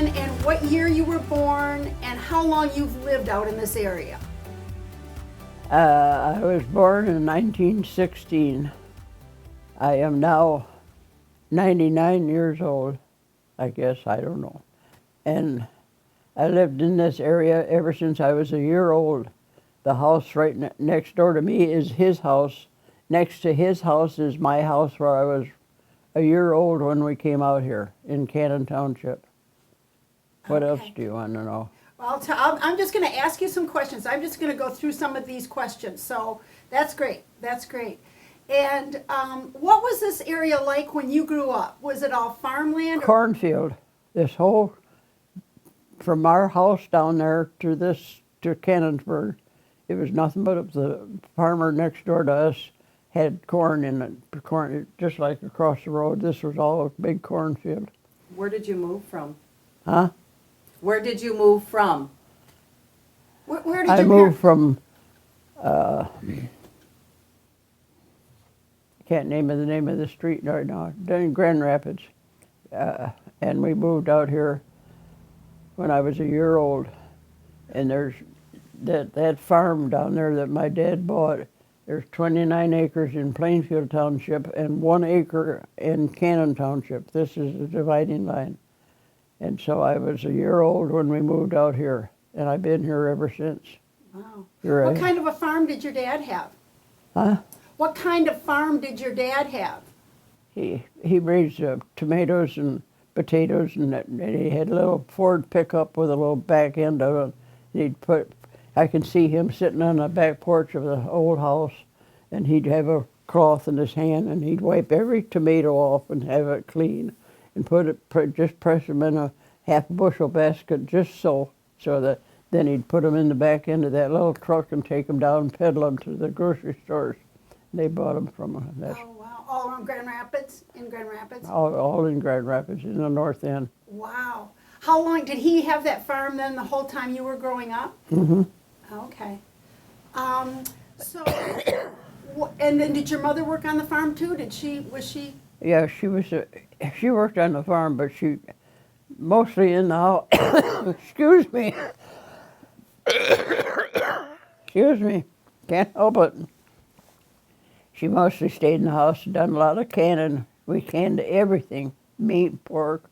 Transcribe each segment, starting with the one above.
again and what year you were born and how long you've lived out in this area. I was born in 1916. I am now 99 years old, I guess, I don't know. And I lived in this area ever since I was a year old. The house right next door to me is his house. Next to his house is my house where I was a year old when we came out here in Cannon Township. What else do you want to know? Well, I'm just going to ask you some questions. I'm just going to go through some of these questions. So that's great. That's great. And what was this area like when you grew up? Was it all farmland? Cornfield. This whole, from our house down there to Cannonsburg, it was nothing but the farmer next door to us had corn in it, corn just like across the road. This was all a big cornfield. Where did you move from? Huh? Where did you move from? Where did I you moved from, can't name the name of the street right now, in Grand Rapids. And we moved out here when I was a year old. And there's that farm down there that my dad bought. There's 29 acres in Plainfield Township and 1 acre in Cannon Township. This is the dividing line. And so I was a year old when we moved out here, and I've been here ever since. Wow. Right. What kind of a farm did your dad have? Huh? What kind of farm did your dad have? He raised tomatoes and potatoes, and he had a little Ford pickup with a little back end of it. I can see him sitting on the back porch of the old house, and he'd have a cloth in his hand, and he'd wipe every tomato off and have it clean, and just press them in a half bushel basket, just so that then he'd put them in the back end of that little truck and take them down and peddle them to the grocery stores. They bought them from us. Oh, wow. All around Grand Rapids? In Grand Rapids? All in Grand Rapids, in the north end. Wow. How long did he have that farm then the whole time you were growing up? Mm-hmm. Okay. And then did your mother work on the farm too? Was she? Yeah, she worked on the farm, but she mostly in the house. Excuse me. Excuse me. Can't help it. She mostly stayed in the house and done a lot of canning. We canned everything: meat, pork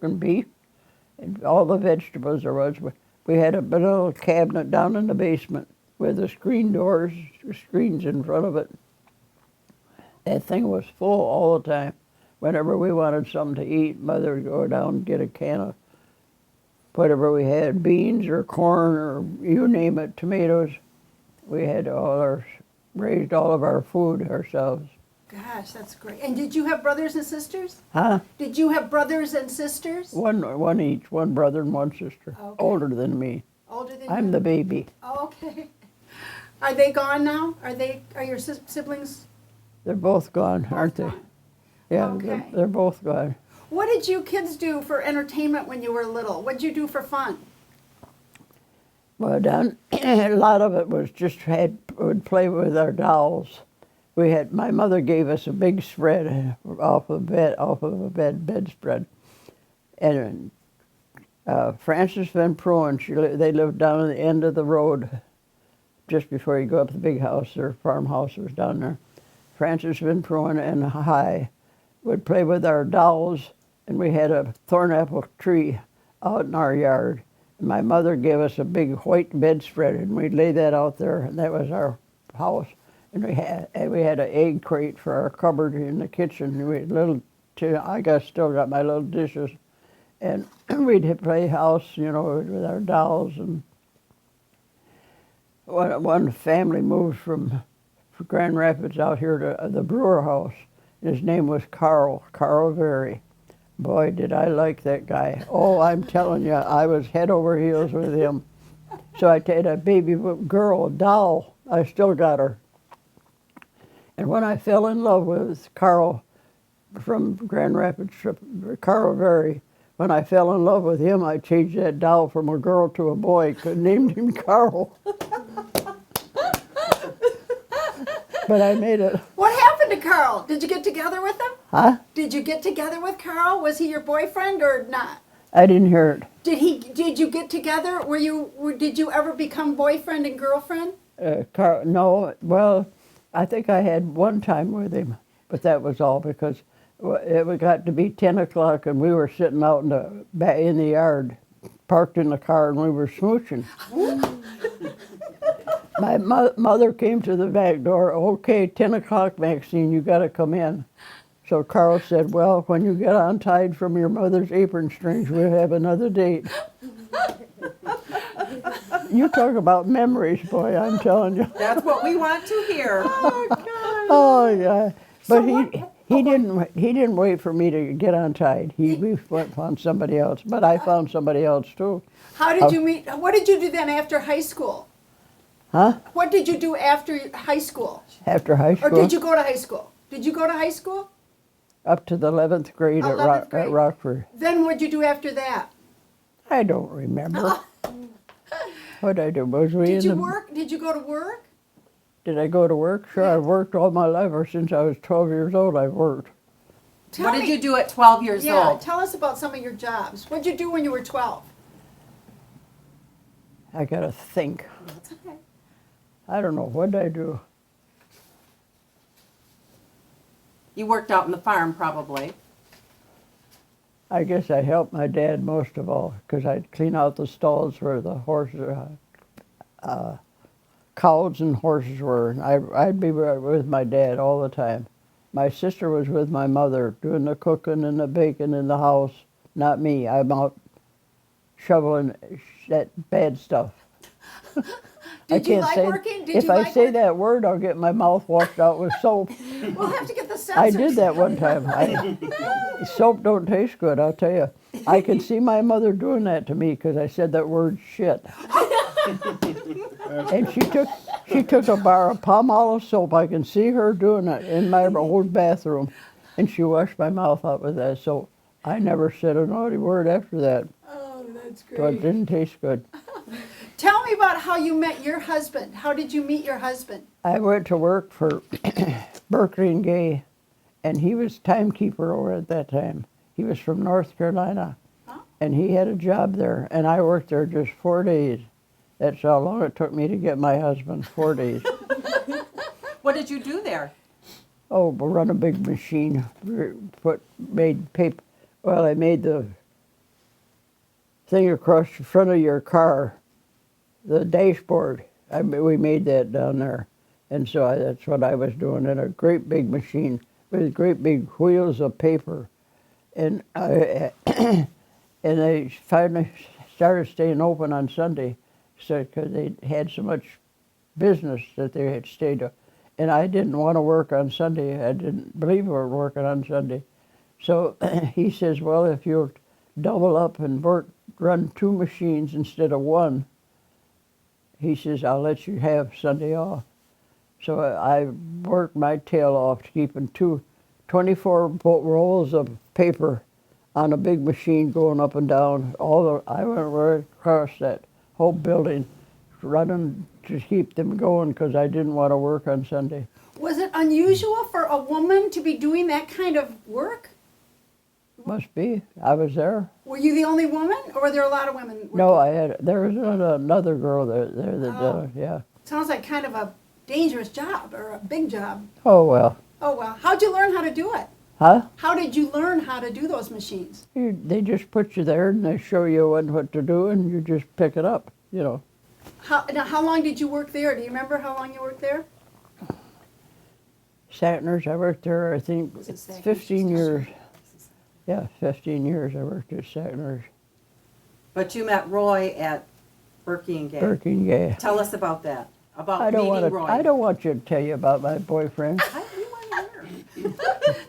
and beef, and all the vegetables there was. We had a little cabinet down in the basement with the screen doors, screens in front of it. That thing was full all the time. Whenever we wanted something to eat, Mother would go down and get a can of whatever we had, beans or corn or you name it, tomatoes. We had raised all of our food ourselves. Gosh, that's great. And did you have brothers and sisters? Huh? Did you have brothers and sisters? One each, one brother and one sister, Okay. older than me. Older than I'm you? the baby. Oh, okay. Are they gone now? Are your siblings? They're both gone, aren't they? Gone. Yeah, Okay. they're both gone. What did you kids do for entertainment when you were little? What did you do for fun? Well, a lot of it was just would play with our dolls. My mother gave us a big spread off of a bedspread, and Frances Van Proen, they lived down at the end of the road, just before you go up the big house. Their farmhouse was down there. Frances Van Proen and I would play with our dolls, and we had a thornapple tree out in our yard. And my mother gave us a big white bedspread, and we'd lay that out there, and that was our house. And we had an egg crate for our cupboard in the kitchen. And we had still got my little dishes, and we'd play house, with our dolls. And one family moved from Grand Rapids out here to the Brewer house. His name was Carl Very. Boy, did I like that guy. Oh, I'm telling you, I was head over heels with him. So I had a baby girl, a doll. I still got her. And when I fell in love with Carl from Grand Rapids, Carl Very, when I fell in love with him, I changed that doll from a girl to a boy, named him Carl. But I made it. What happened to Carl? Did you get together with him? Huh? Did you get together with Carl? Was he your boyfriend or not? I didn't hear it. Did you get together? Did you ever become boyfriend and girlfriend? No, well, I think I had one time with him, but that was all because it got to be 10 o'clock and we were sitting out in the yard, parked in the car, and we were smooching. My mother came to the back door. Okay, 10 o'clock, Maxine, you got to come in. So Carl said, well, when you get untied from your mother's apron strings, we'll have another date. You talk about memories, boy, I'm telling you. That's what we want to hear. Oh God. Oh, yeah. But So he didn't wait for me to get untied. We found somebody else, but I found somebody else too. How did you meet? What did you do then after high school? Huh? What did you do after high school? After high Or school? did you go to high school? Did you go to high school? Up to the 11th grade 11th grade. at Rockford. Then what'd you do after that? I don't remember. What I do? Was we Did in you the, work? Did you go to work? Did I go to work? Sure, I've worked all my life. Ever since I was 12 years old, I've worked. What did you do at 12 years Yeah, old? tell us about some of your jobs. What'd you do when you were 12? I gotta think. That's okay. I don't know. What did I do? You worked out in the farm, probably. I guess I helped my dad most of all because I'd clean out the stalls where the horses, cows and horses were. And I'd be with my dad all the time. My sister was with my mother doing the cooking and the baking in the house. Not me. I'm out shoveling that bad stuff. Did you like working? Did If you I like say working? that word, I'll get my mouth washed out with soap. We'll have to get the censors. I did that one time. Soap don't taste good, I'll tell you. I can see my mother doing that to me because I said that word shit. And she took a bar of palm olive soap. I can see her doing it in my old bathroom, and she washed my mouth out with that soap. I never said a naughty word after that, Oh, that's so it great. didn't taste good. Tell me about how you met your husband. How did you meet your husband? I went to work for Berkeley and Gay, and he was timekeeper over at that time. He was from North Carolina, Oh. and he had a job there, and I worked there just 4 days. That's how long it took me to get my husband, 4 days. What did you do there? Oh, we run a big machine, made paper. Well, I made the thing across the front of your car, the dashboard. We made that down there. And so that's what I was doing in a great big machine with great big wheels of paper. And and they finally started staying open on Sunday, so because they had so much business that they had stayed. And I didn't want to work on Sunday. I didn't believe we were working on Sunday. So he says, well, if you'll double up and run 2 machines instead of 1, he says, I'll let you have Sunday off. So I worked my tail off keeping 24 rolls of paper on a big machine going up and down. I went right across that whole building running to keep them going because I didn't want to work on Sunday. Was it unusual for a woman to be doing that kind of work? Must be. I was there. Were you the only woman, or were there a lot of women working? No, there was another girl there that Oh. yeah. Sounds like kind of a dangerous job or a big job. Oh, well. Oh, well. How'd you learn how to do it? Huh? How did you learn how to do those machines? They just put you there and they show you what to do and you just pick it up, you know. How long did you work there? Do you remember how long you worked there? Satner's, I worked there, I think, Was it Satner's? 15 years. Yeah, 15 years I worked at Satner's. But you met Roy at Berkey and Gay. Working, yeah. Tell us about that. About I don't meeting want Roy. I don't want you to tell you about my boyfriend. We want to hear.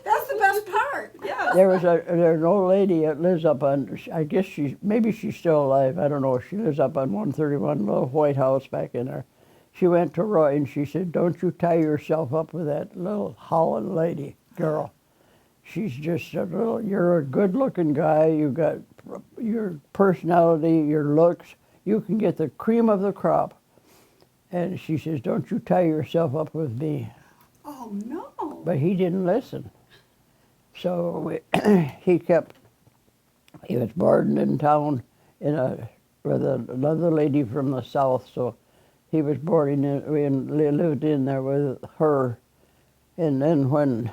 That's the best part. Yeah. There's an old lady that lives up on, I guess maybe she's still alive, I don't know. She lives up on 131, little white house back in there. She went to Roy and she said, don't you tie yourself up with that little Holland lady, girl. She's just you're a good looking guy, you got your personality, your looks, you can get the cream of the crop. And she says, don't you tie yourself up with me. Oh, no. But he didn't listen. So he kept He was boarding in town with another lady from the south, so he was boarding in. We lived in there with her, and then when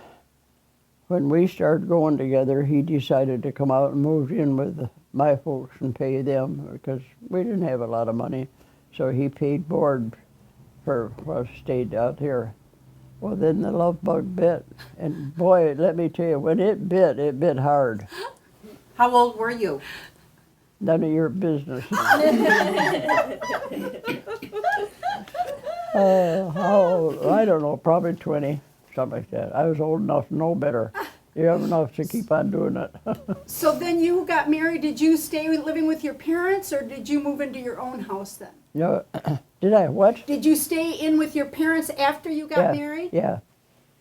we started going together, he decided to come out and move in with my folks and pay them because we didn't have a lot of money, so he paid board for us stayed out here. Well, then the love bug bit, and boy, let me tell you, when it bit hard. How old were you? None of your business. I don't know, probably 20, something like that. I was old enough to know better. You have enough to keep on doing it. So then you got married. Did you stay living with your parents, or did you move into your own house then? Yeah, did I what? Did you stay in with your parents after you got married? Yeah,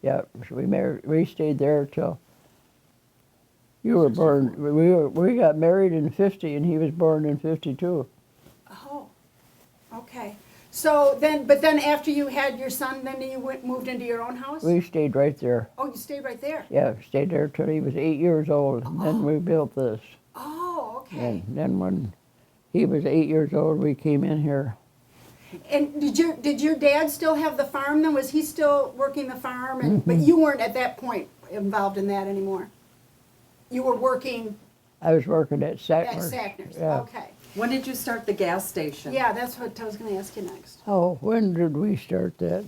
yeah. We stayed there till you were born. We got married in 50, and he was born in 52. Oh, okay. So then, but then after you had your son, then you moved into your own house? We stayed right there. Oh, you stayed right there? Yeah, stayed there till he was 8 years old, and then we built this. Oh, okay. And then when he was 8 years old, we came in here. And did your dad still have the farm then? Was he still working the farm? And but you weren't at that point involved in that anymore. You were working I was working at at Sackner's. Sackner's. Yeah. Okay. When did you start the gas station? Yeah, that's what I was going to ask you next. Oh, when did we start that?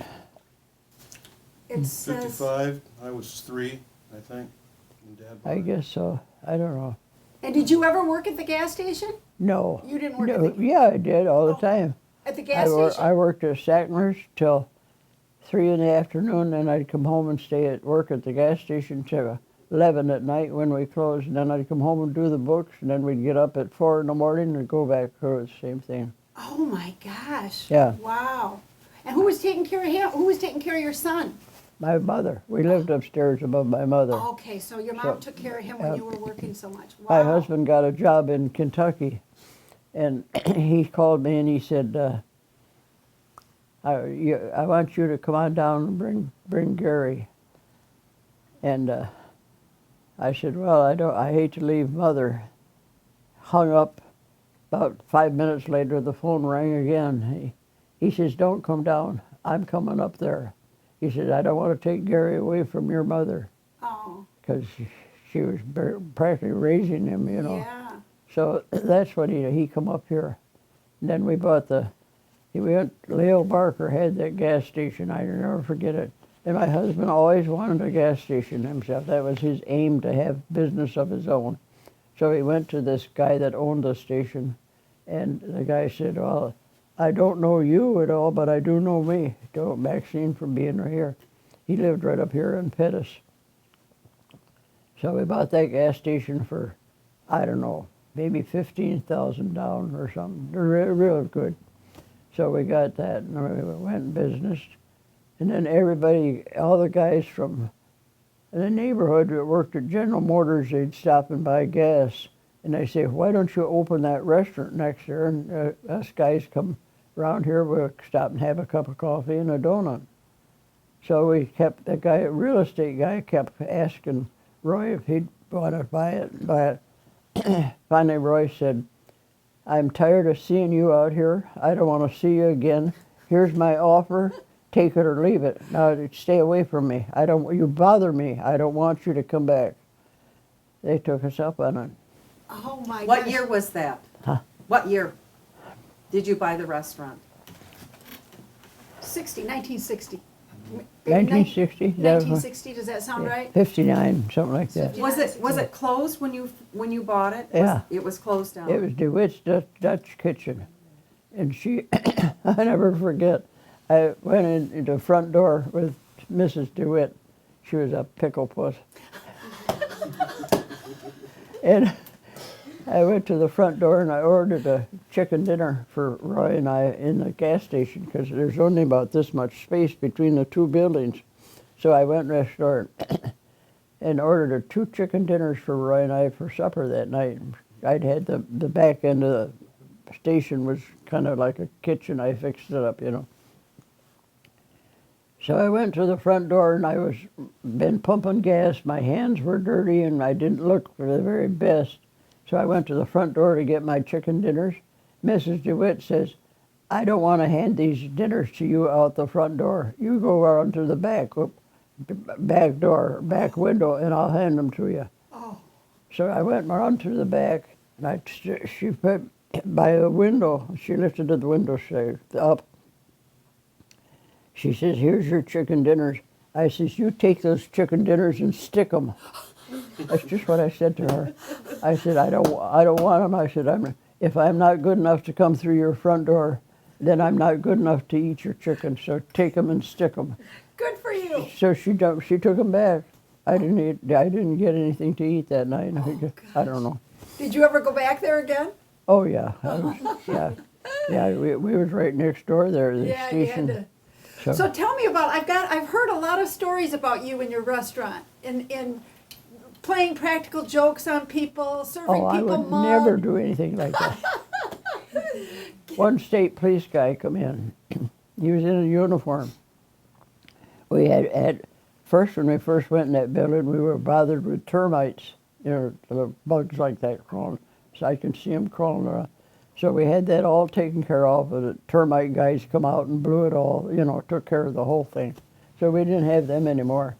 It says 55, I was 3, I think. And Dad bought I it. guess so. I don't know. And did you ever work at the gas station? No. You didn't work No, at the yeah, I did all the Oh, time. at the gas I station? worked at Sackner's till 3 in the afternoon, then I'd come home and stay at work at the gas station till 11 at night when we closed, and then I'd come home and do the books, and then we'd get up at 4 in the morning and go back through the same thing. Oh my gosh. Yeah. Wow. And who was taking care of him? Who was taking care of your son? My mother. We lived upstairs above my mother. Okay, so your mom So, took care of him when you were working so much. Wow. My husband got a job in Kentucky, and he called me and he said, I want you to come on down and bring Gary. And I said, well, I hate to leave Mother. Hung up. About 5 minutes later, the phone rang again. He says, don't come down. I'm coming up there. He said, I don't want to take Gary away from your mother, Oh, because she was practically raising him, you know. yeah. So that's what he come up here. And then we bought Leo Barker had that gas station. I never forget it. And my husband always wanted a gas station himself. That was his aim, to have business of his own. So he went to this guy that owned the station, and the guy said, well, I don't know you at all, but I do know me. Know Maxine from being right here. He lived right up here in Pettis. So we bought that gas station for, I don't know, maybe 15,000 down or something. They're real good. So we got that, and we went in business. And then everybody, all the guys from the neighborhood that worked at General Motors, they'd stop and buy gas. And they say, why don't you open that restaurant next there? And us guys come around here, we'll stop and have a cup of coffee and a donut. So we kept, the real estate guy kept asking Roy if he'd want to buy it. Finally, Roy said, I'm tired of seeing you out here. I don't want to see you again. Here's my offer. Take it or leave it. Now, stay away from me. You bother me. I don't want you to come back. They took us up on it. Oh my What gosh. year was that? Huh? What year did you buy the restaurant? 1960. 1960? 1960, does that sound right? 59, something like that. Was it closed when you bought it? Yeah. It was closed down. It was DeWitt's Dutch kitchen. And she, I never forget, I went in the front door with Mrs. DeWitt. She was a pickle puss. And I went to the front door and I ordered a chicken dinner for Roy and I in the gas station, because there's only about this much space between the two buildings. So I went to the restaurant and ordered 2 chicken dinners for Roy and I for supper that night. I'd had the back end of the station was kind of like a kitchen. I fixed it up, you know. So I went to the front door and I been pumping gas. My hands were dirty and I didn't look for the very best. So I went to the front door to get my chicken dinners. Mrs. DeWitt says, I don't want to hand these dinners to you out the front door. You go around to the back door, back window, and I'll hand them to you. Oh, So I went around to the back, and she put by the window, she lifted the window shade up. She says, here's your chicken dinners. I says, you take those chicken dinners and stick them. That's just what I said to her. I said, I don't want them. I said, if I'm not good enough to come through your front door, then I'm not good enough to eat your chicken. So take them and stick them. good for you. So she took them back. I didn't get anything to eat that night. I don't know. Did you ever go back there again? Oh yeah, yeah. We was right next door there. The Yeah, you station. had to. So tell me about, I've heard a lot of stories about you and your restaurant, in playing practical jokes on people, serving Oh, I people would mud. never do anything like that. One state police guy come in. He was in a uniform. We had first, when we first went in that building, we were bothered with termites, the bugs like that crawling. So I can see them crawling around. So we had that all taken care of, but the termite guys come out and blew it all, took care of the whole thing. So we didn't have them anymore.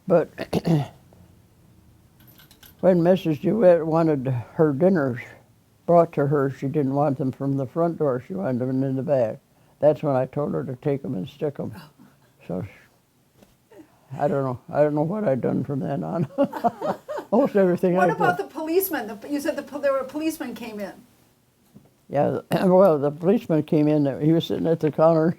But when Mrs. DeWitt wanted her dinners brought to her, she didn't want them from the front door, she wanted them in the back. That's when I told her to take them and stick them. So I don't know what I'd done from then on. Almost everything What I about did. the policeman? You said there were a policeman came in. Yeah, well, the policeman came in, he was sitting at the counter.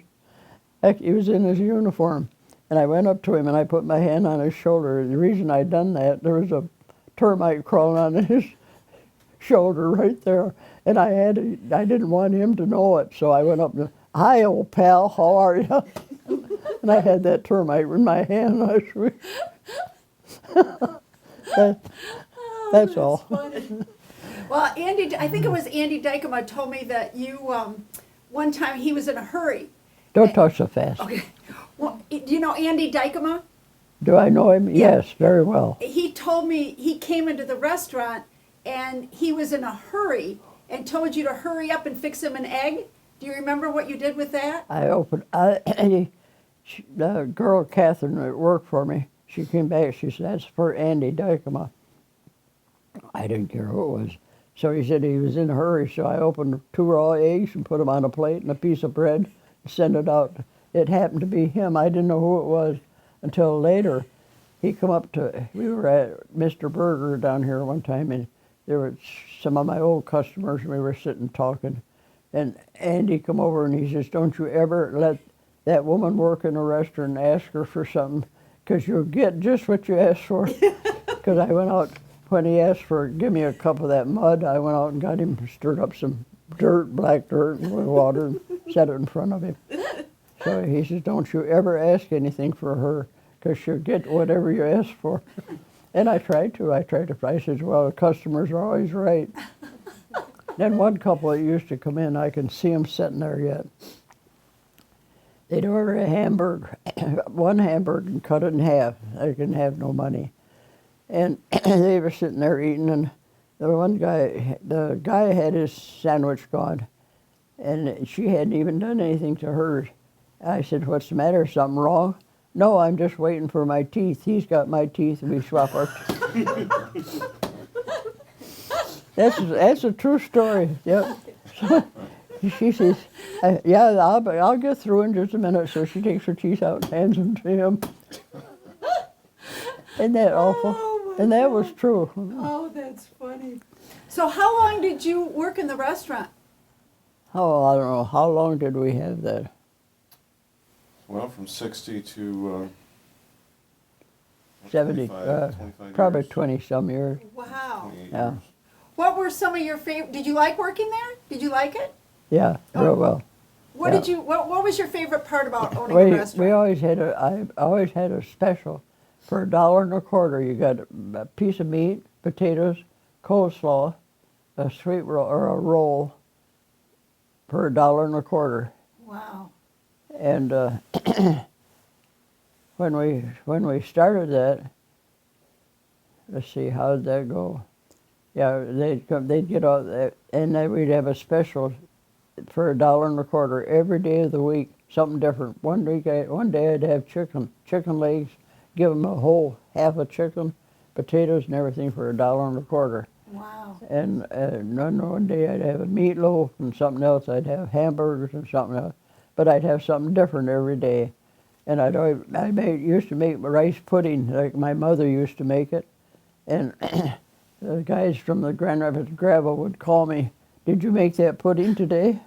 Heck, he was in his uniform. And I went up to him and I put my hand on his shoulder. The reason I'd done that, there was a termite crawling on his shoulder right there. And I didn't want him to know it, so I went up to, hi, old pal, how are you? And I had that termite in my hand. That's all. Funny. Well, Andy, I think it was Andy Dykema told me that you, one time he was in a hurry. Don't talk so fast. Okay. Well, do you know Andy Dykema? Do I know him? Yeah. Yes, very well. He told me he came into the restaurant and he was in a hurry and told you to hurry up and fix him an egg. Do you remember what you did with that? The girl, Catherine, that worked for me, she came back, she said, that's for Andy Dykema. I didn't care who it was. So he said he was in a hurry, so I opened 2 raw eggs and put them on a plate and a piece of bread and sent it out. It happened to be him. I didn't know who it was until later. He come up to, we were at Mr. Berger down here one time, and there were some of my old customers, and we were sitting talking. And Andy come over and he says, don't you ever let that woman work in a restaurant and ask her for something, because you'll get just what you asked for. Because I went out, when he asked for, give me a cup of that mud, I went out and got him, stirred up some dirt, black dirt, with water, and set it in front of him. So he says, don't you ever ask anything for her, because she'll get whatever you ask for. And I tried to. I said, well, the customers are always right. Then one couple that used to come in, I can see them sitting there yet. They'd order a hamburger, one hamburger, and cut it in half. They didn't have no money. And they were sitting there eating, and the guy had his sandwich gone, and she hadn't even done anything to hers. I said, what's the matter, something wrong? No, I'm just waiting for my teeth. He's got my teeth, and we swap our teeth. That's a true story, yep. So she says, yeah, I'll get through in just a minute. So she takes her teeth out and hands them to him. Isn't that awful? Oh, my And that God. was true. Oh, that's funny. So how long did you work in the restaurant? Oh, I don't know. How long did we have that? Well, from 60 to 70, 25 probably years. 20-some years. Wow. 28 Yeah. years. What were some of your favorite, did you like working there? Did you like it? Yeah, real well. What Yeah. did you, what was your favorite part about owning a We restaurant? I always had a special for $1.25. You got a piece of meat, potatoes, coleslaw, a sweet roll or a roll for $1.25. Wow. And when we started that, let's see, how did that go? Yeah, they'd come, they'd get all that, and then we'd have a special for $1.25 every day of the week, something different. One day I'd have chicken legs, give them a whole half a chicken, potatoes and everything for $1.25. Wow. And one day I'd have a meatloaf and something else. I'd have hamburgers and something else, but I'd have something different every day. And used to make rice pudding like my mother used to make it, and the guys from the Grand Rapids Gravel would call me, "Did you make that pudding today?"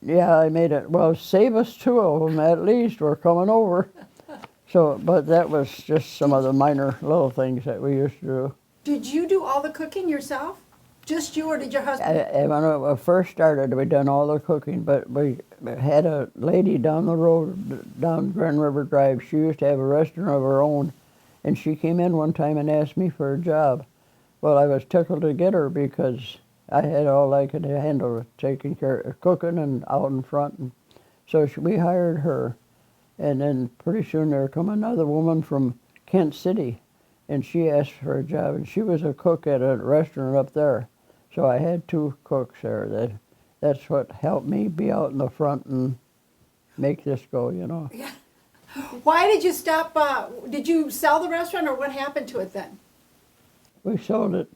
"Yeah, I made it." "Well, save us 2 of them at least. We're coming over." So, but that was just some of the minor little things that we used to do. Did you do all the cooking yourself? Just you, or did your husband? When I first started, we done all the cooking, but we had a lady down the road, down Grand River Drive. She used to have a restaurant of her own, and she came in one time and asked me for a job. Well, I was tickled to get her because I had all I could handle, taking care of cooking and out in front. And so we hired her, and then pretty soon there come another woman from Kent City, and she asked for a job, and she was a cook at a restaurant up there. So I had 2 cooks there. That's what helped me be out in the front and make this go, you know. Yeah. Why did you stop? Did you sell the restaurant, or what happened to it then? We sold it.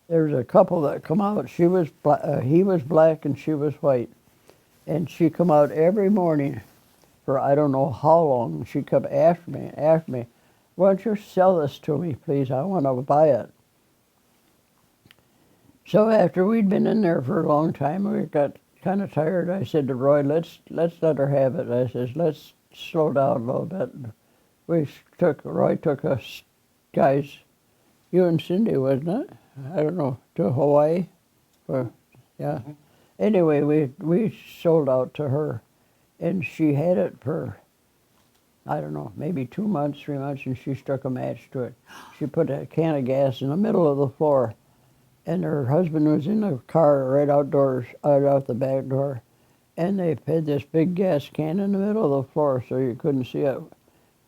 There was a couple that come out. He was black and she was white, and she come out every morning for I don't know how long. She kept asking me, "Why don't you sell this to me, please? I want to buy it." So after we'd been in there for a long time, we got kind of tired. I said to Roy, let's let her have it. I says, let's slow down a little bit. Roy took us guys, you and Cindy, wasn't it? I don't know, to Hawaii. Yeah. Anyway, we sold out to her, and she had it for, I don't know, maybe 2 months, 3 months, and she struck a match to it. She put a can of gas in the middle of the floor, and her husband was in the car right outdoors, out the back door, and they had this big gas can in the middle of the floor so you couldn't see it.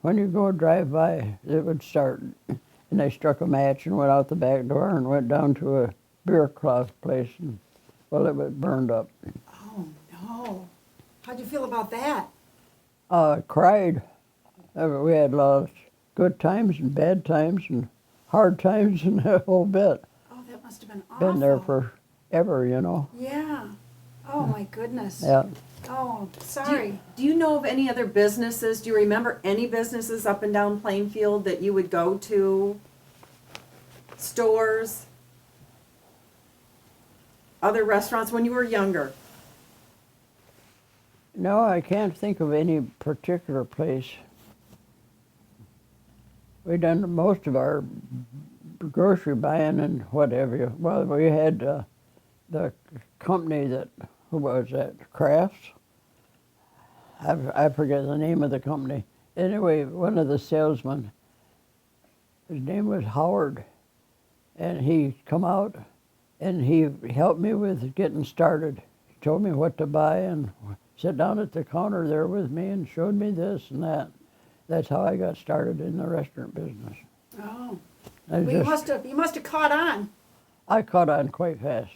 When you go drive by, it would start. And they struck a match and went out the back door and went down to a beer cloth place, and, well, it was burned up. Oh no! How'd you feel about that? Cried. We had a lot of good times and bad times and hard times and a whole bit. Oh, that must have been awful. Been there forever, you know. Yeah. Oh my goodness. Yeah. Oh, sorry. Do you know of any other businesses? Do you remember any businesses up and down Plainfield that you would go to? Stores? Other restaurants when you were younger? No, I can't think of any particular place. We done most of our grocery buying and whatever. Well, we had the company that, who was that, Crafts? I forget the name of the company. Anyway, one of the salesmen, his name was Howard, and he come out and he helped me with getting started. He told me what to buy and sat down at the counter there with me and showed me this and that. That's how I got started in the restaurant business. Oh. I Well, you must have caught on. I caught on quite fast.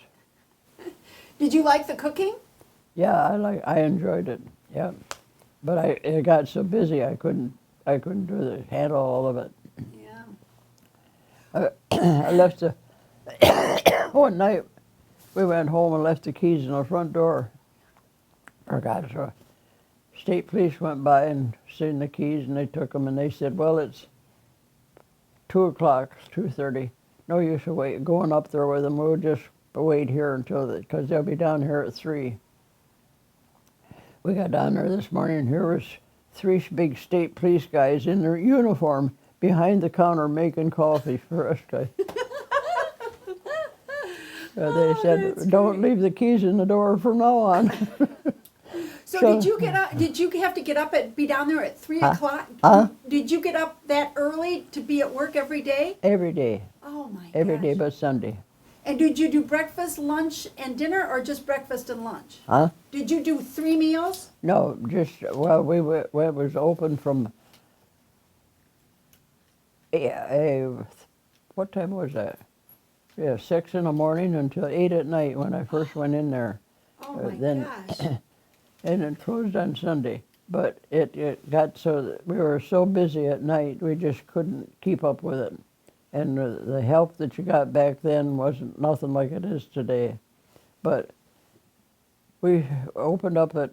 Did you like the cooking? Yeah, I enjoyed it. Yeah, but it got so busy I couldn't handle all of it. Yeah. I left one night. We went home and left the keys in the front door. Forgot, so state police went by and seen the keys, and they took them, and they said, "Well, it's 2 o'clock, 2:30. No use of going up there with them. We'll just wait here because they'll be down here at 3. We got down there this morning, and here was 3 big state police guys in their uniform behind the counter making coffee for us guys. They said, "Don't leave the keys in the door from now on." So did you get up? Did you have to get up and be down there at 3 o'clock? Did you get up that early to be at work every day? Every day. Oh my gosh. Every day but Sunday. And did you do breakfast, lunch, and dinner, or just breakfast and lunch? Huh? Did you do 3 meals? No, just, well, it was open from, what time was that? yeah, 6 in the morning until 8 at night when I first went in there. Oh my then- gosh. And it closed on Sunday. But it got so that we were so busy at night, we just couldn't keep up with it. And the help that you got back then wasn't nothing like it is today. But we opened up at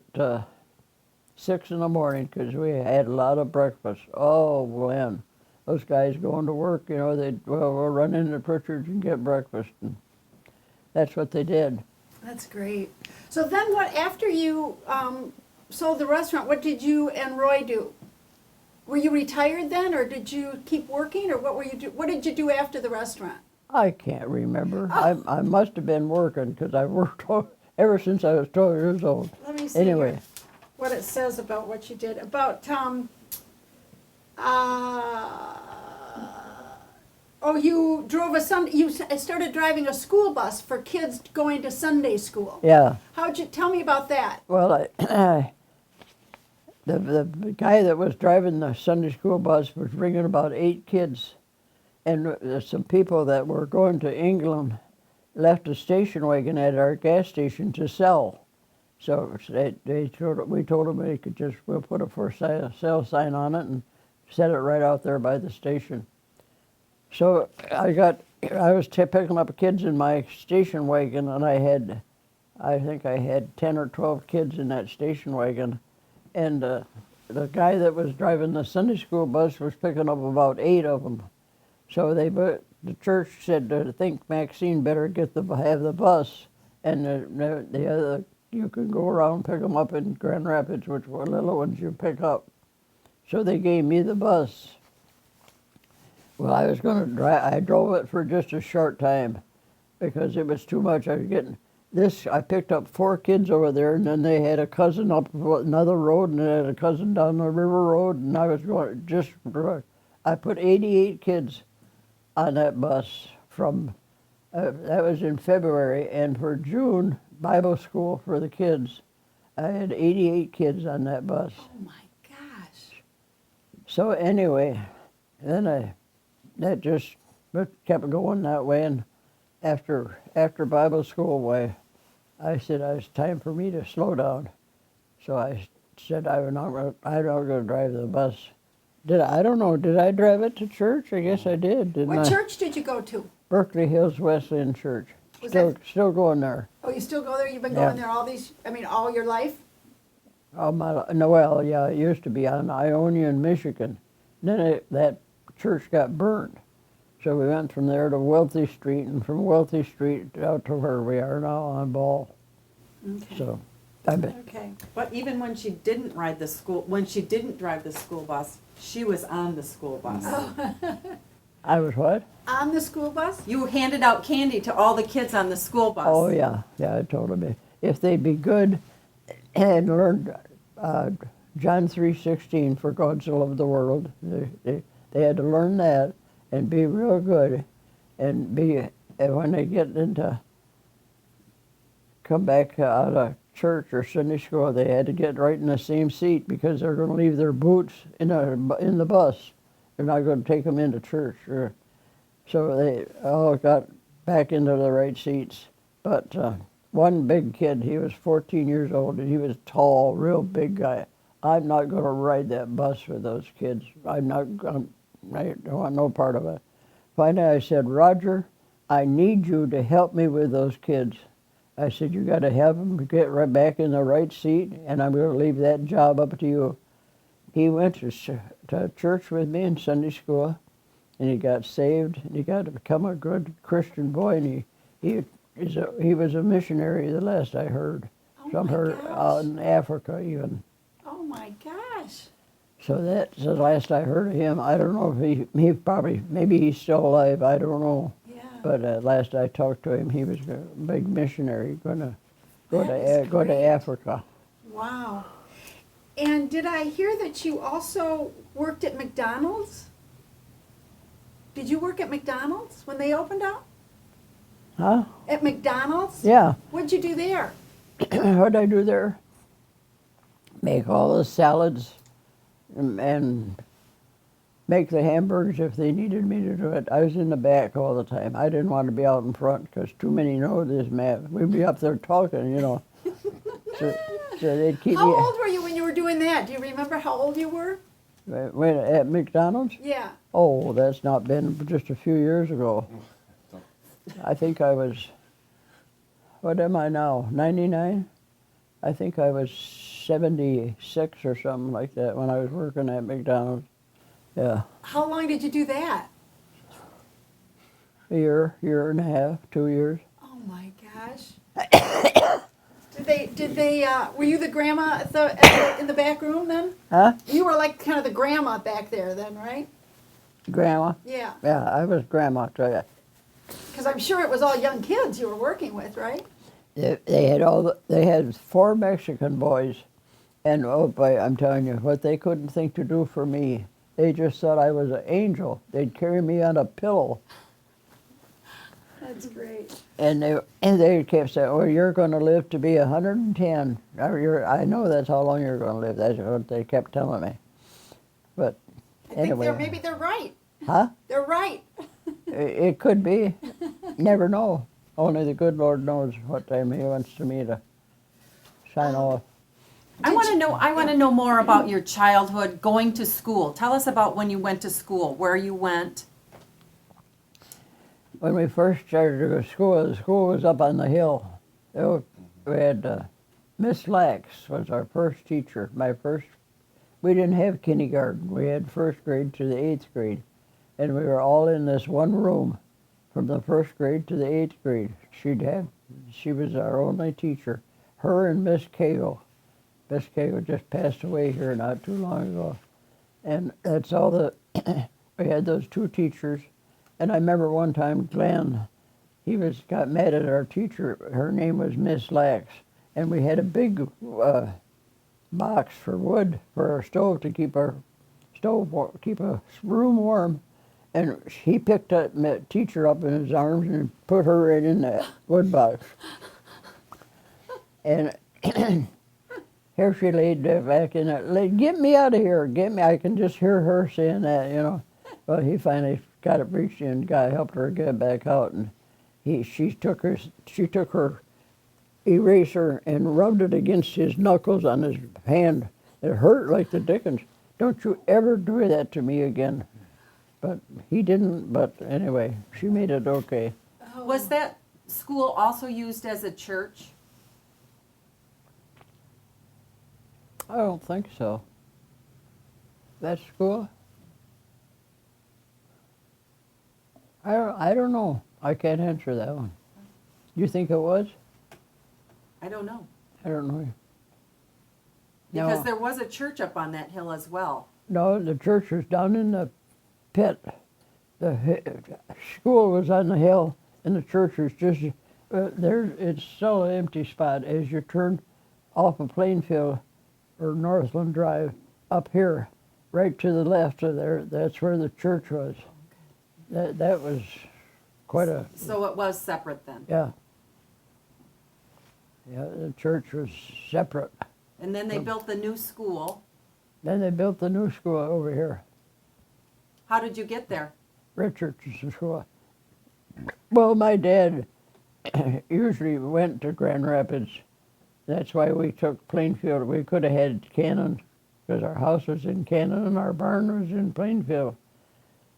6 in the morning because we had a lot of breakfast. Oh, man. Those guys going to work, you know, we'll run into Pritchard's and get breakfast. And that's what they did. That's great. So then what, after you sold the restaurant, what did you and Roy do? Were you retired then, or did you keep working, or what were you what did you do after the restaurant? I can't remember. Oh. I must have been working because I worked ever since I was 12 years old. Let me see Anyway, here what it says about what you did. About, oh, you drove you started driving a school bus for kids going to Sunday school. yeah. How'd you, tell me about that. Well, the guy that was driving the Sunday school bus was bringing about 8 kids. And some people that were going to England left a station wagon at our gas station to sell. So we told them they could we'll put a for sale sign on it and set it right out there by the station. So I was picking up kids in my station wagon, and I think I had 10 or 12 kids in that station wagon. And the guy that was driving the Sunday school bus was picking up about 8 of them. So the church said, I think Maxine better have the bus, and the other, you can go around and pick them up in Grand Rapids, which were little ones you pick up. So they gave me the bus. Well, I was going to drive. I drove it for just a short time because it was too much. I was getting this. I picked up 4 kids over there, and then they had a cousin up another road, and they had a cousin down the river road, and I was going I put 88 kids on that bus from. That was in February, and for June, Bible school for the kids. I had 88 kids on that bus. Oh my gosh. So anyway, then that just kept going that way, and after Bible school, I said it was time for me to slow down. So I said I'm not going to drive the bus. I don't know. Did I drive it to church? I guess I did. Didn't What I? church did you go to? Berkeley Hills Wesleyan Church. Was Still going there. Oh, you still go there? You've been Yeah. going there all your life? Well, yeah, it used to be on Ionian, Michigan. Then that church got burned. So we went from there to Wealthy Street, and from Wealthy Street out to where we are now on Ball. Okay. So, I bet. Okay. But even when she didn't drive the school bus, she was on the school bus. I was what? On the school bus? You handed out candy to all the kids on the school bus. Oh, yeah. I told them if they'd be good and learned John 3:16, for God so loved the world, they had to learn that and be real good, and when they come back out of church or Sunday school, they had to get right in the same seat because they're going to leave their boots in the bus. They're not going to take them into church. So they all got back into the right seats. But one big kid, he was 14 years old, and he was tall, real big guy. I'm not going to ride that bus with those kids. I don't want no part of it. Finally, I said, Roger, I need you to help me with those kids. I said, you got to have them get right back in the right seat, and I'm going to leave that job up to you. He went to church with me in Sunday school, and he got saved, and he got to become a good Christian boy, and he was a missionary, the last I heard. Oh Somewhere my out gosh. in Africa even. Oh my gosh. So that's the last I heard of him. I don't know if he probably, maybe he's still alive, I don't know. Yeah. But last I talked to him, he was a big missionary, going to go That is to great. Africa. Wow. And did I hear that you also worked at McDonald's? Did you work at McDonald's when they opened up? Huh? At McDonald's? Yeah. What'd you do there? What'd I do there? Make all the salads and make the hamburgers if they needed me to do it. I was in the back all the time. I didn't want to be out in front because too many know this man. We'd be up there talking, you know. So they'd keep How me old were you when you were doing that? Do you remember how old you were? when, at McDonald's. Yeah. Oh, that's not been just a few years ago. I think I was, what am I now, 99? I think I was 76 or something like that when I was working at McDonald's. Yeah, How long did you do that? a year and a half, 2 years. Oh my gosh. Were you the grandma in the back room then? Huh? You were like kind of the grandma back there then, right? Grandma? Yeah. Yeah, I was grandma. Tell ya. Because I'm sure it was all young kids you were working with, right? They had 4 Mexican boys, and oh boy, I'm telling you, what they couldn't think to do for me. They just thought I was an angel. They'd carry me on a pillow, That's great. and they kept saying, "Oh, you're going to live to be 110. I know that's how long you're going to live." That's what they kept telling me. But I think anyway, maybe they're right. huh? They're right. It could be. Never know. Only the good Lord knows what time He wants me to sign off. I want to know more about your childhood going to school. Tell us about when you went to school, where you went. When we first started to go to school, the school was up on the hill. We had Miss Lax was our first teacher. We didn't have kindergarten. We had first grade to the 8th grade. And we were all in this one room from the first grade to the 8th grade. She was our only teacher. Her and Miss Cagle. Miss Cagle just passed away here not too long ago. And that's all we had those 2 teachers. And I remember one time Glenn, he got mad at our teacher. Her name was Miss Lax. And we had a big box for wood for our stove to keep a room warm. And he picked that teacher up in his arms and put her right in that wood box. And here she laid back in it. "Get me out of here, get me." I can just hear her saying that, you know. Well, he finally got it reached and helped her get back out. And she took her eraser and rubbed it against his knuckles on his hand. It hurt like the dickens. "Don't you ever do that to me again." But he didn't, but anyway, she made it okay. Was that school also used as a church? I don't think so. That school? I don't know. I can't answer that one. You think it was? I don't know. I don't know. Because No. there was a church up on that hill as well. No, the church was down in the pit. The school was on the hill, and the church was just there. It's still an empty spot as you turn off of Plainfield or Northland Drive up here, right to the left of there. That's where the church was. That was quite a So it was separate then. yeah. Yeah, the church was separate. And then they built the new school. Then they built the new school over here. How did you get there? Richardson School. Well, my dad usually went to Grand Rapids. That's why we took Plainfield. We could have had Cannon because our house was in Cannon and our barn was in Plainfield.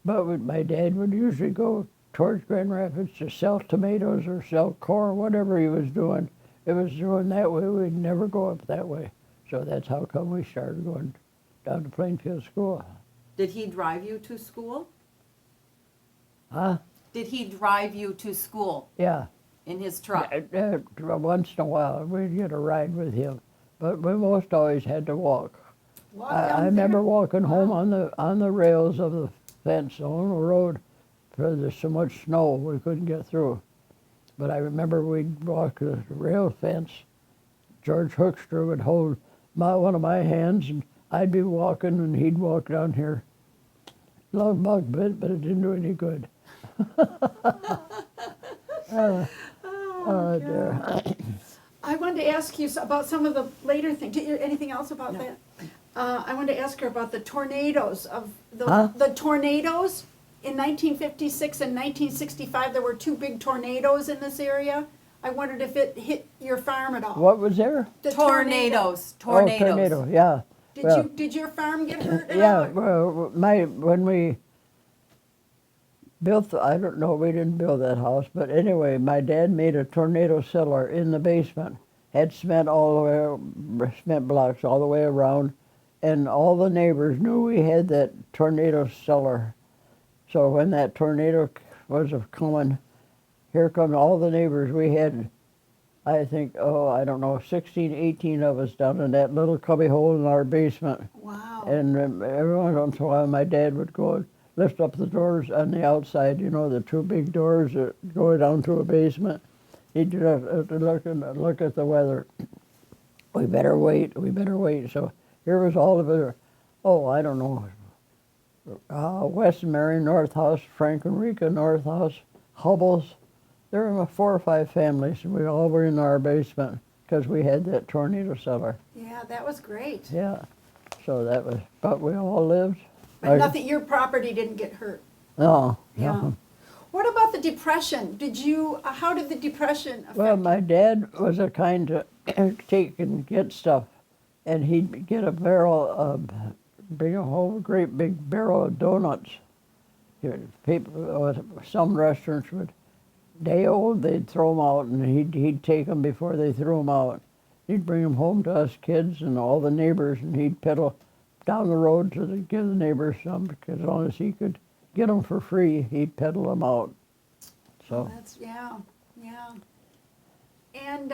But my dad would usually go towards Grand Rapids to sell tomatoes or sell corn, whatever he was doing. It was doing that way. We'd never go up that way. So that's how come we started going down to Plainfield School. Did he drive you to school? Huh? Did he drive you to school Yeah. in his truck? Once in a while, we'd get a ride with him, but we most always had to walk. Walk I down remember there. walking home on the rails of the fence on the road, because there's so much snow we couldn't get through. But I remember we'd walk the rail fence. George Hoekstra would hold one of my hands, and I'd be walking, and he'd walk down here. Long bug bit, but it didn't do any good. Oh dear. I wanted to ask you about some of the later things. Anything else about No. that? I wanted to ask her about the tornadoes of Huh? The tornadoes in 1956 and 1965, there were two big tornadoes in this area. I wondered if it hit your farm at all. What was there? The Tornadoes. Oh, tornado, yeah. Well, Did your farm get hurt at yeah, all? well, when we built, I don't know, we didn't build that house, but anyway, my dad made a tornado cellar in the basement. Had cement all the way, cement blocks all the way around, and all the neighbors knew we had that tornado cellar. So when that tornado was coming, here come all the neighbors. We had, I think, I don't know, 16, 18 of us down in that little cubby hole in our basement. Wow. And every once in a while, my dad would go and lift up the doors on the outside, you know, the two big doors that go down to a basement. He'd have to look at the weather. We better wait. So here was all of it. Oh, I don't know. West Mary, North House, Frank and Rika, North House, Hubbles. There were 4 or 5 families, and we all were in our basement because we had that tornado cellar. Yeah, that was great. Yeah. So that was, but we all lived. But nothing, your property didn't get hurt. No. Yeah. nothing. What about the Depression? How did the Depression affect Well, you? my dad was a kind to take and get stuff, and he'd get a barrel of, bring a whole great big barrel of donuts. People, some restaurants would, day old, they'd throw them out, and he'd take them before they threw them out. He'd bring them home to us kids and all the neighbors, and he'd peddle down the road to give the neighbors some, because as long as he could get them for free, he'd peddle them out. So. Yeah. And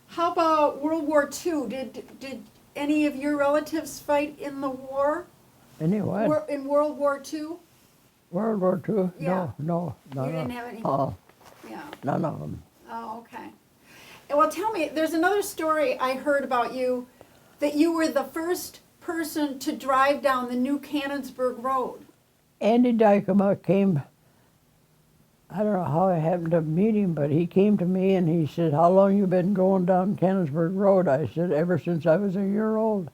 how about World War II? Did any of your relatives fight in the war? Anyway, In World War II? World War II? Yeah. No. You didn't have any? Yeah. None of them. Oh, okay. Well, tell me, there's another story I heard about you, that you were the first person to drive down the new Cannonsburg Road. Andy Dykema came, I don't know how I happened to meet him, but he came to me and he said, "How long you been going down Cannonsburg Road?" I said, "Ever since I was a year old."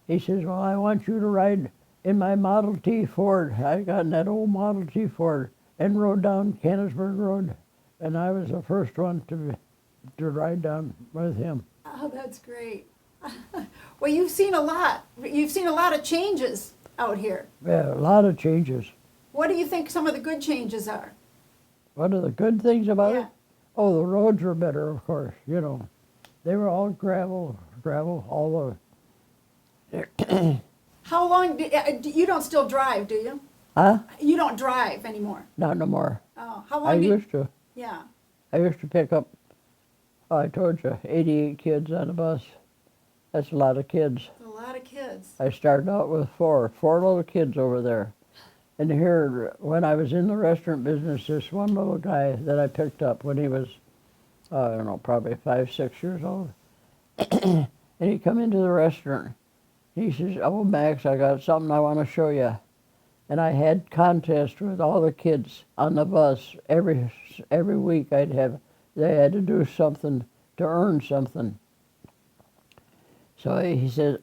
He says, "Well, I want you to ride in my Model T Ford." I got in that old Model T Ford and rode down Cannonsburg Road. And I was the first one to ride down with him. Oh, that's great. Well, you've seen a lot. You've seen a lot of changes out here. Yeah, a lot of changes. What do you think some of the good changes are? What are the good things about Yeah. it? Oh, the roads were better, of course, you know. They were all gravel, all the... How long, you don't still drive, do you? Huh? You don't drive anymore? Not no more. Oh, how long I do you? used to. Yeah. I used to pick up, I told you, 88 kids on a bus. That's a lot of kids. A lot of kids. I started out with four little kids over there. And here, when I was in the restaurant business, this one little guy that I picked up when he was, I don't know, probably 5, 6 years old. And he come into the restaurant. He says, "Oh, Max, I got something I want to show you." And I had contests with all the kids on the bus. Every week they had to do something to earn something. So he says,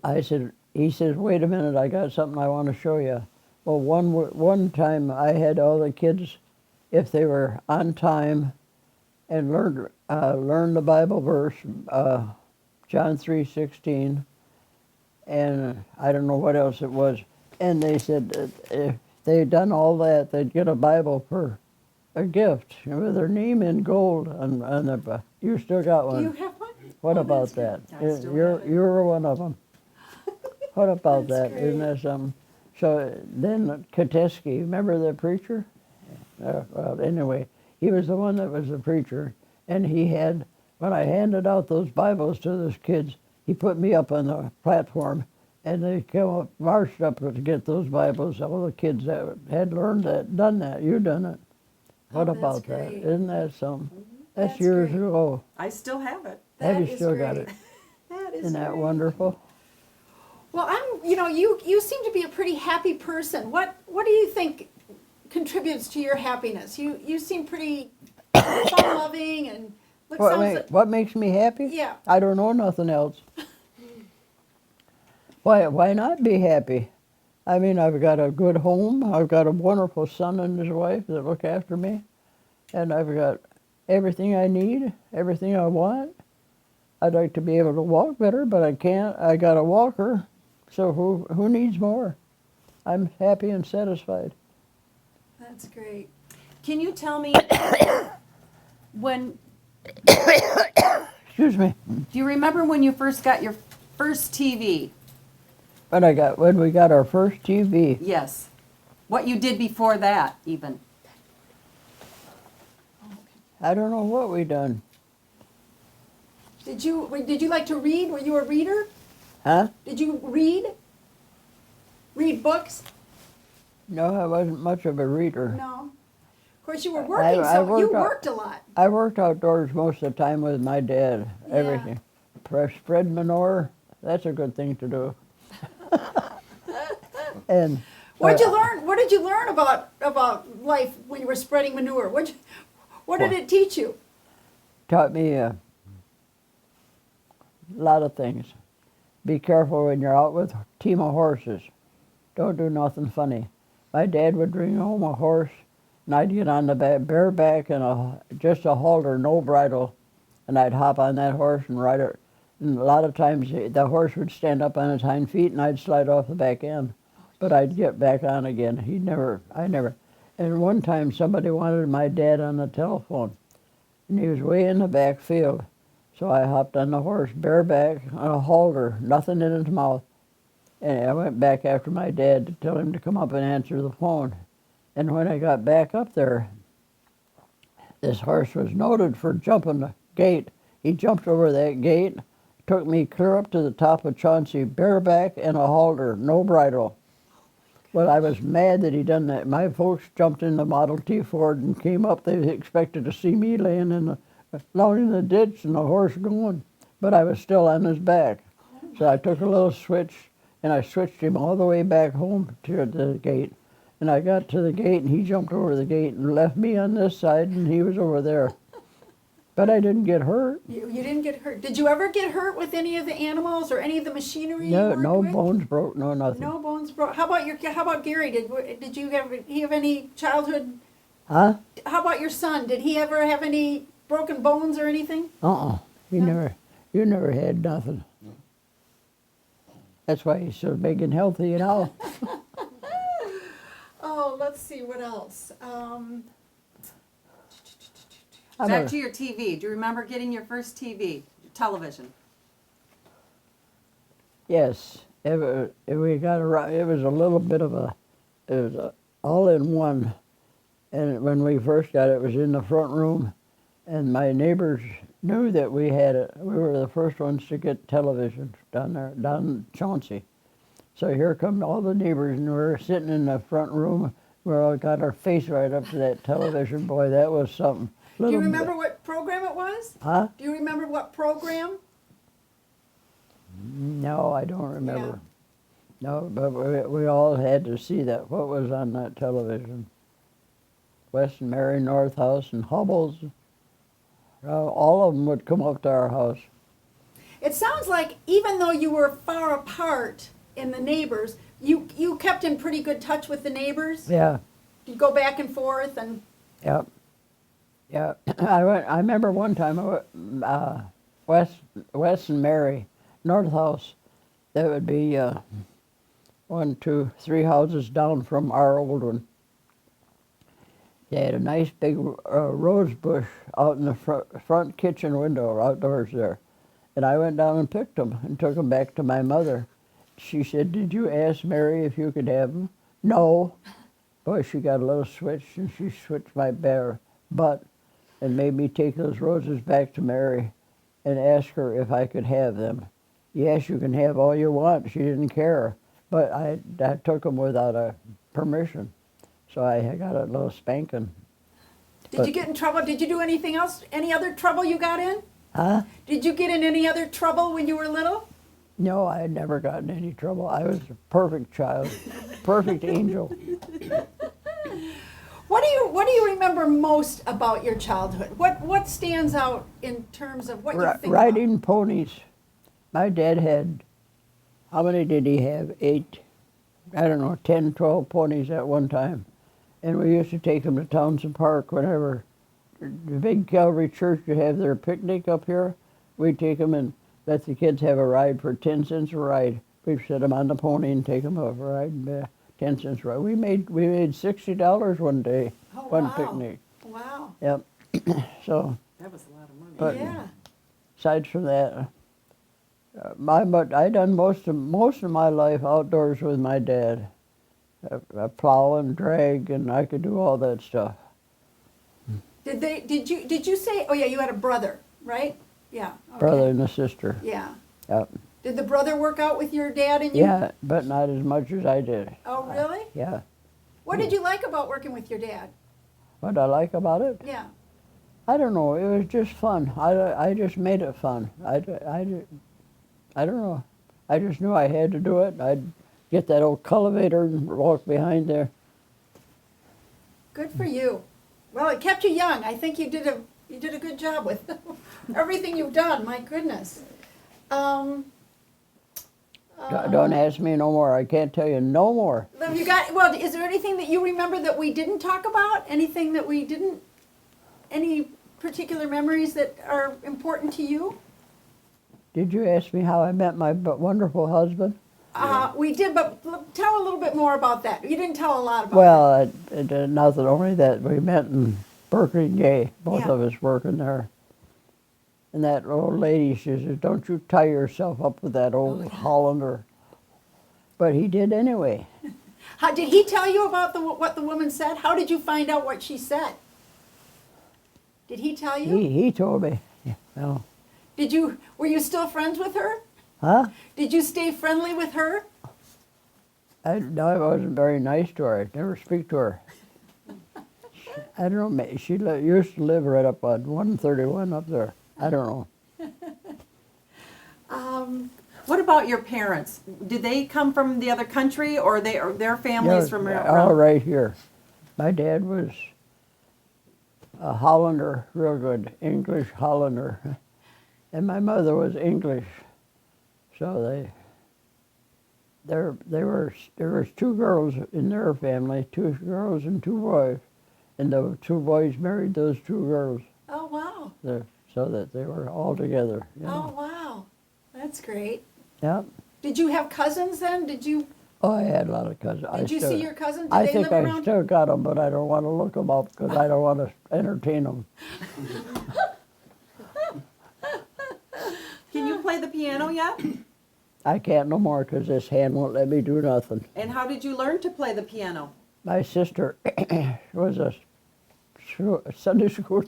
"Wait a minute, I got something I want to show you." Well, one time I had all the kids, if they were on time and learn the Bible verse, John 3:16, and I don't know what else it was. And they said that if they'd done all that, they'd get a Bible for a gift with their name in gold on the. You still got one. Do you have one? What Oh, about that's that? I still You're have it. you're one of them. What about That's that? Isn't great. that something? So then Kateski, remember the preacher? Well, anyway, he was the one that was the preacher, and he had, when I handed out those Bibles to those kids, he put me up on the platform, and they came up, marched up to get those Bibles. All the kids that had learned that, done that, you done it. What Oh, that's about that? great. Isn't that something? That's That's years great. ago. I still have it. Have you That is still got great. it? That is Isn't that great. wonderful? Well, you seem to be a pretty happy person. What do you think contributes to your happiness? You seem pretty fun-loving and What makes me happy? Yeah. I don't know nothing else. Why not be happy? I mean, I've got a good home. I've got a wonderful son and his wife that look after me. And I've got everything I need, everything I want. I'd like to be able to walk better, but I can't. I got a walker, so who needs more? I'm happy and satisfied. That's great. Can you tell me when, Excuse me. do you remember when you first got your first TV? When we got our first TV, Yes. What you did before that, even? I don't know what we done. Did you like to read? Were you a reader? Huh? Did you read? Read books? No, I wasn't much of a reader. No. Of course, you were working, you worked a lot. I worked outdoors most of the time with my dad. Yeah. Everything. Spread manure, that's a good thing to do. And What did you learn about life when you were spreading manure? What did it teach you? taught me a lot of things. Be careful when you're out with a team of horses. Don't do nothing funny. My dad would bring home a horse, and I'd get on the bareback and just a halter, no bridle, and I'd hop on that horse and ride it. And a lot of times the horse would stand up on his hind feet, and I'd slide off the back end. But I'd get back on again. I never. And one time somebody wanted my dad on the telephone, and he was way in the back field. So I hopped on the horse bareback on a halter, nothing in his mouth. And I went back after my dad to tell him to come up and answer the phone. And when I got back up there, this horse was noted for jumping the gate. He jumped over that gate, took me clear up to the top of Chauncey, bareback and a halter, no bridle. Well, I was mad that he done that. My folks jumped in the Model T Ford and came up. They expected to see me laying down in the ditch and the horse going. But I was still on his back. So I took a little switch, and I switched him all the way back home to the gate. And I got to the gate, and he jumped over the gate and left me on this side, and he was over there. But I didn't get hurt. You didn't get hurt. Did you ever get hurt with any of the animals or any of the machinery you worked No with? bones broke, no nothing. No bones broke. How about Gary? Did you have any childhood? Huh? How about your son? Did he ever have any broken bones or anything? You never had nothing. That's why he's so big and healthy, you know. Oh, let's see what else. Back to your TV. Do you remember getting your first TV, television? Yes, it was a little bit of it was a all-in-one. And when we first got it, it was in the front room, and my neighbors knew that we had it. We were the first ones to get television down Chauncey. So here come all the neighbors, and we're sitting in the front room. We all got our face right up to that television. Boy, that was something. Do you remember what program it was? Huh? Do you remember what program? No, I don't remember. No, but we all had to see that. What was on that television? West and Mary, North House, and Hubble's. All of them would come up to our house. It sounds like even though you were far apart in the neighbors, you kept in pretty good touch with the neighbors? Yeah, You'd go back and forth and... yep. Yeah, I remember one time West and Mary, North House. That would be 1, 2, 3 houses down from our old one. They had a nice big rose bush out in the front kitchen window, outdoors there. And I went down and picked them and took them back to my mother. She said, "Did you ask Mary if you could have them?" "No." Boy, she got a little switch, and she switched my bare butt and made me take those roses back to Mary and ask her if I could have them. "Yes, you can have all you want." She didn't care. But I took them without a permission. So I got a little spanking. Did you get in trouble? Did you do anything else? Any other trouble you got in? Huh? Did you get in any other trouble when you were little? No, I had never gotten any trouble. I was a perfect child, perfect angel. What do you remember most about your childhood? What stands out in terms of what you think Riding ponies. My dad had, how many did he have? 8. I don't know, 10, 12 ponies at one time. And we used to take them to Townsend Park whenever the big Calvary Church would have their picnic up here. We'd take them and let the kids have a ride for 10 cents a ride. We'd set them on the pony and take them up a ride, 10 cents a ride. We made $60 one day, Oh, one wow. picnic. Wow. Yep. So, That was a lot of money. but Yeah. aside from that, I done most of my life outdoors with my dad. Plow and drag, and I could do all that stuff. Did you say, oh yeah, you had a brother, right? Yeah. Okay. Brother and a sister. Yeah. Yep. Did the brother work out with your dad and you? Yeah, but not as much as I did. Oh, really? Yeah. What did you like about working with your dad? What I like about it? Yeah. I don't know. It was just fun. I just made it fun. I don't know. I just knew I had to do it. I'd get that old cultivator and walk behind there. Good for you. Well, it kept you young. I think you did a good job with everything you've done. My goodness. Don't ask me no more. I can't tell you no more. Well, is there anything that you remember that we didn't talk about? Anything that we didn't? Any particular memories that are important to you? Did you ask me how I met my wonderful husband? We did, but tell a little bit more about that. You didn't tell a lot about Well, nothing, only that we met in Berkeley and Gay, both Yeah. of us working there. And that old lady, she says, don't you tie yourself up with that old Hollander. But he did anyway. How did he tell you about what the woman said? How did you find out what she said? Did he tell you? He told me. Yeah, well, Were you still friends with her? huh? Did you stay friendly with her? No, I wasn't very nice to her. I'd never speak to her. I don't know, she used to live right up on 131 up there. I don't know. What about your parents? Did they come from the other country, or their families from all around? right here. My dad was a Hollander, real good, English Hollander. And my mother was English. So there was two girls in their family, two girls and two boys. And the two boys married those two girls. Oh, wow. So that they were all together. You Oh, know. wow. That's great. Yeah. Did you have cousins then? Oh, I had a lot of cousins. Did you see your cousins? Did I they think live I around? still got them, but I don't want to look them up because I don't want to entertain them. Can you play the piano yet? I can't no more because this hand won't let me do nothing. And how did you learn to play the piano? My sister was a Sunday school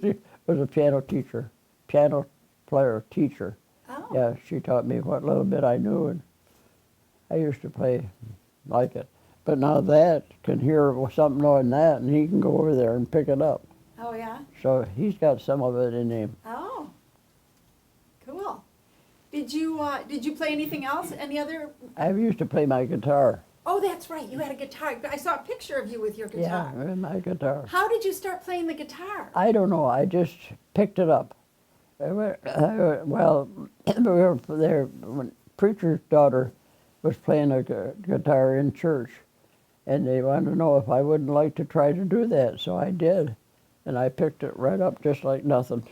was a piano teacher, piano player teacher. Oh. Yeah, she taught me what little bit I knew, and I used to play like it. But now that can hear something knowing that, and he can go over there and pick it up. Oh, yeah? So he's got some of it in him. Oh. Cool. Did you play anything else? Any other? I used to play my guitar. Oh, that's right. You had a guitar. I saw a picture of you with your guitar. Yeah, my guitar. How did you start playing the guitar? I don't know. I just picked it up. Well, we were there when Preacher's daughter was playing a guitar in church, and they wanted to know if I wouldn't like to try to do that. So I did, and I picked it right up just like nothing.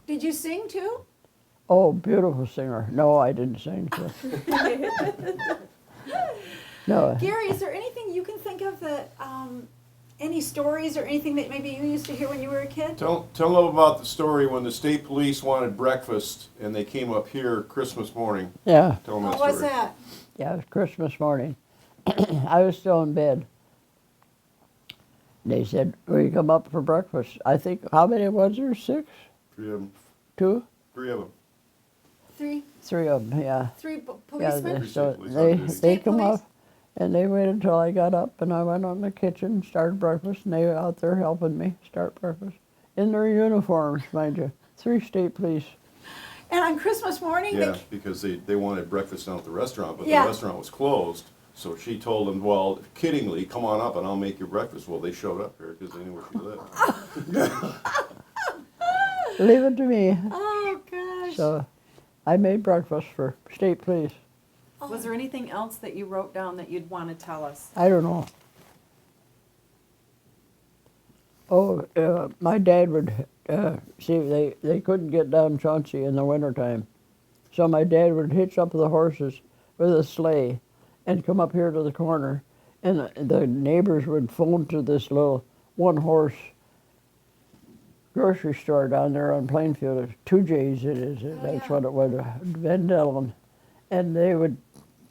Did you sing too? Oh, beautiful singer. No, I didn't sing. So. No. Gary, is there anything you can think of that, any stories or anything that maybe you used to hear when you were a kid? Tell them about the story when the state police wanted breakfast and they came up here Christmas morning. Yeah. Tell them What that story. was that? Yeah, it was Christmas morning. I was still in bed. They said, will you come up for breakfast? I think, how many was there? 6? 3 of them. 2? 3 of them. Three 3 of them, yeah. policemen? So Police they officers. State come police? up, and they waited until I got up, and I went on the kitchen, started breakfast, and they were out there helping me start breakfast. In their uniforms, mind you. 3 state police. And on Christmas morning? Yeah, because they wanted breakfast down at the restaurant, but Yeah. the restaurant was closed. So she told them, well, kiddingly, come on up and I'll make your breakfast. Well, they showed up here because they knew where she lived. Leave it to me. Oh, gosh. So I made breakfast for state police. Was there anything else that you wrote down that you'd want to tell us? I don't know. Oh, my dad would, see, they couldn't get down Chauncey in the wintertime. So my dad would hitch up the horses with a sleigh and come up here to the corner. And the neighbors would phone to this little one-horse grocery store down there on Plainfield. It's 2J's it is. That's yeah. what it was, Van Dellen. And they would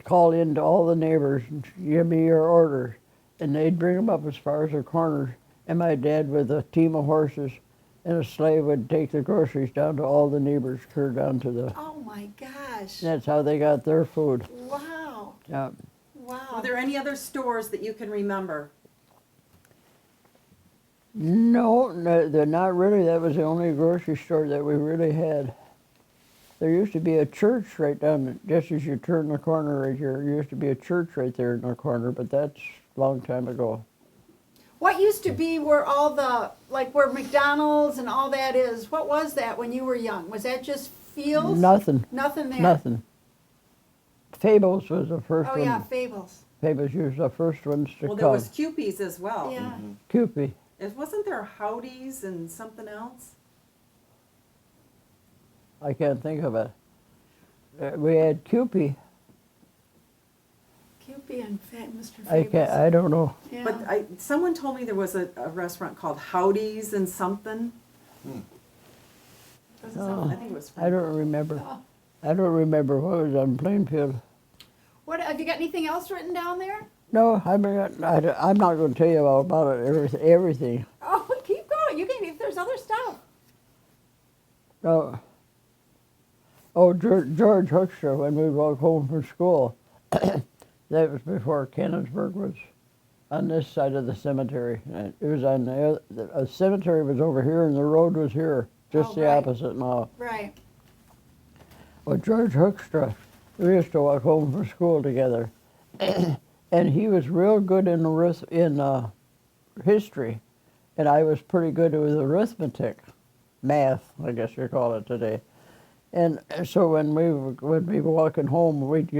call in to all the neighbors and give me your orders. And they'd bring them up as far as the corners. And my dad with a team of horses and a sleigh would take the groceries down to all the neighbors, clear down to the, Oh, my gosh. that's how they got their food. Wow. Yeah. Wow. Were there any other stores that you can remember? No, they're not really. That was the only grocery store that we really had. There used to be a church right down, just as you turn the corner right here. There used to be a church right there in the corner, but that's a long time ago. What used to be where all the, like where McDonald's and all that is, what was that when you were young? Was that just fields? Nothing, Nothing there? nothing. Fables was the first Oh, one. yeah, Fables. Fables was the first ones to Well, come. there was Kewpies as well. Yeah. Kewpie. Wasn't there Howdy's and something else? I can't think of it. We had Kewpie. Cupid and Mr. Fables. I can't. I don't know. Yeah. But someone told me there was a restaurant called Howdy's and something. Doesn't sound, I think it was. I don't remember. Oh. I don't remember what was on Plainfield. What, have you got anything else written down there? No, I'm not going to tell you all about it. Everything. Oh, keep going. You can, if there's other stuff. No. Oh, George Hoekstra, when we walked home from school, that was before Cannonsburg was on this side of the cemetery. It was on the cemetery was over here and the road was here, just Oh, the right. opposite now. Right. Well, George Hoekstra, we used to walk home from school together, and he was real good in history, and I was pretty good with arithmetic, math, I guess you call it today. And so when we were walking home, we'd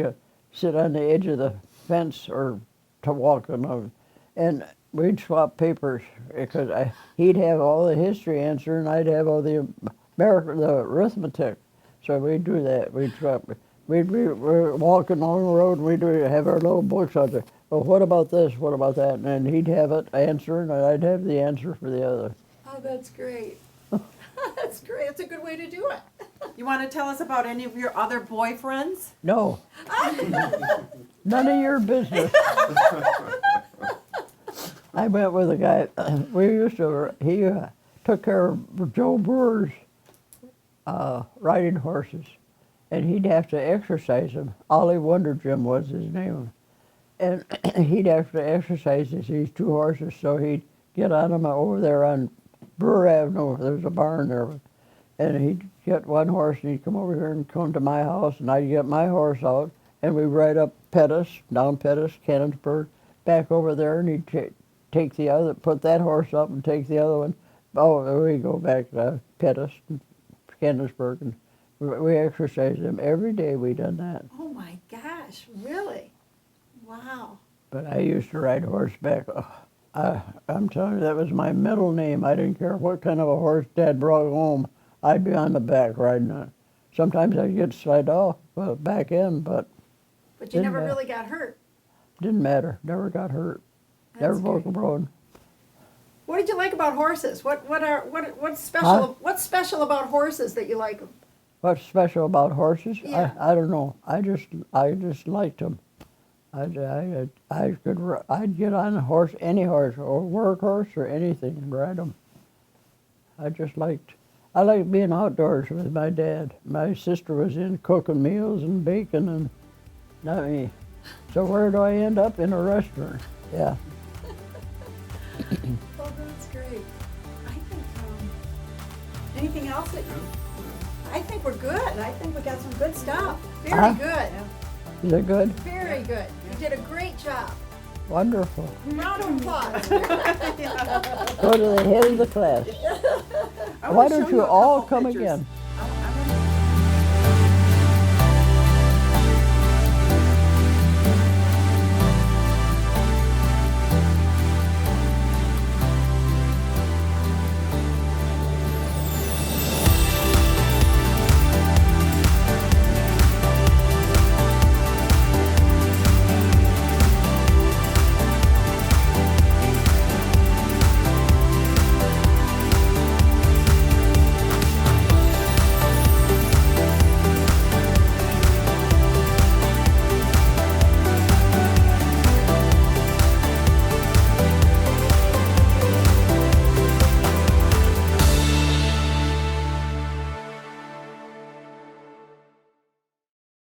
sit on the edge of the fence or to walk on, and we'd swap papers because he'd have all the history answer and I'd have all the arithmetic. So we'd do that. We'd swap. We were walking along the road and we'd have our little books out there. Well, what about this? What about that? And then he'd have it answer and I'd have the answer for the other. Oh, that's great. That's great. That's a good way to do it. You want to tell us about any of your other boyfriends? No. None of your business. I went with a guy, he took care of Joe Brewer's riding horses, and he'd have to exercise them. Ollie Wonder Jim was his name. And he'd have to exercise these two horses, so he'd get on them over there on Brewer Avenue. There's a barn there. And he'd get one horse and he'd come over here and come to my house, and I'd get my horse out, and we'd ride up Pettus, down Pettus, Cannonsburg, back over there, and he'd take the other, put that horse up and take the other one. Oh, there we go back to Pettus, Cannonsburg, and we exercised them every day. We done that. Oh my gosh, really? Wow. But I used to ride horseback. I'm telling you, that was my middle name. I didn't care what kind of a horse Dad brought home. I'd be on the back riding it. Sometimes I'd get slid off back end, but But you Didn't never matter. really got hurt. didn't matter. Never got hurt. Never That's broke a great. bone. What did you like about horses? What's special? Huh? What's special about horses that you like 'em? What's special about horses? Yeah. I don't know. I just liked them. I'd get on a horse, any horse, or work horse or anything, and ride them. I liked being outdoors with my dad. My sister was in cooking meals and baking, and not me. So where do I end up? In a restaurant. Yeah. Oh, that's great. I think. Anything else that? I think we're good. I think we got some good stuff. Very Huh? good. Is it good? Very good. You did a great job. Wonderful. Round of applause. Go to the head of the class. I Why wanna don't show you a all couple come pictures. again?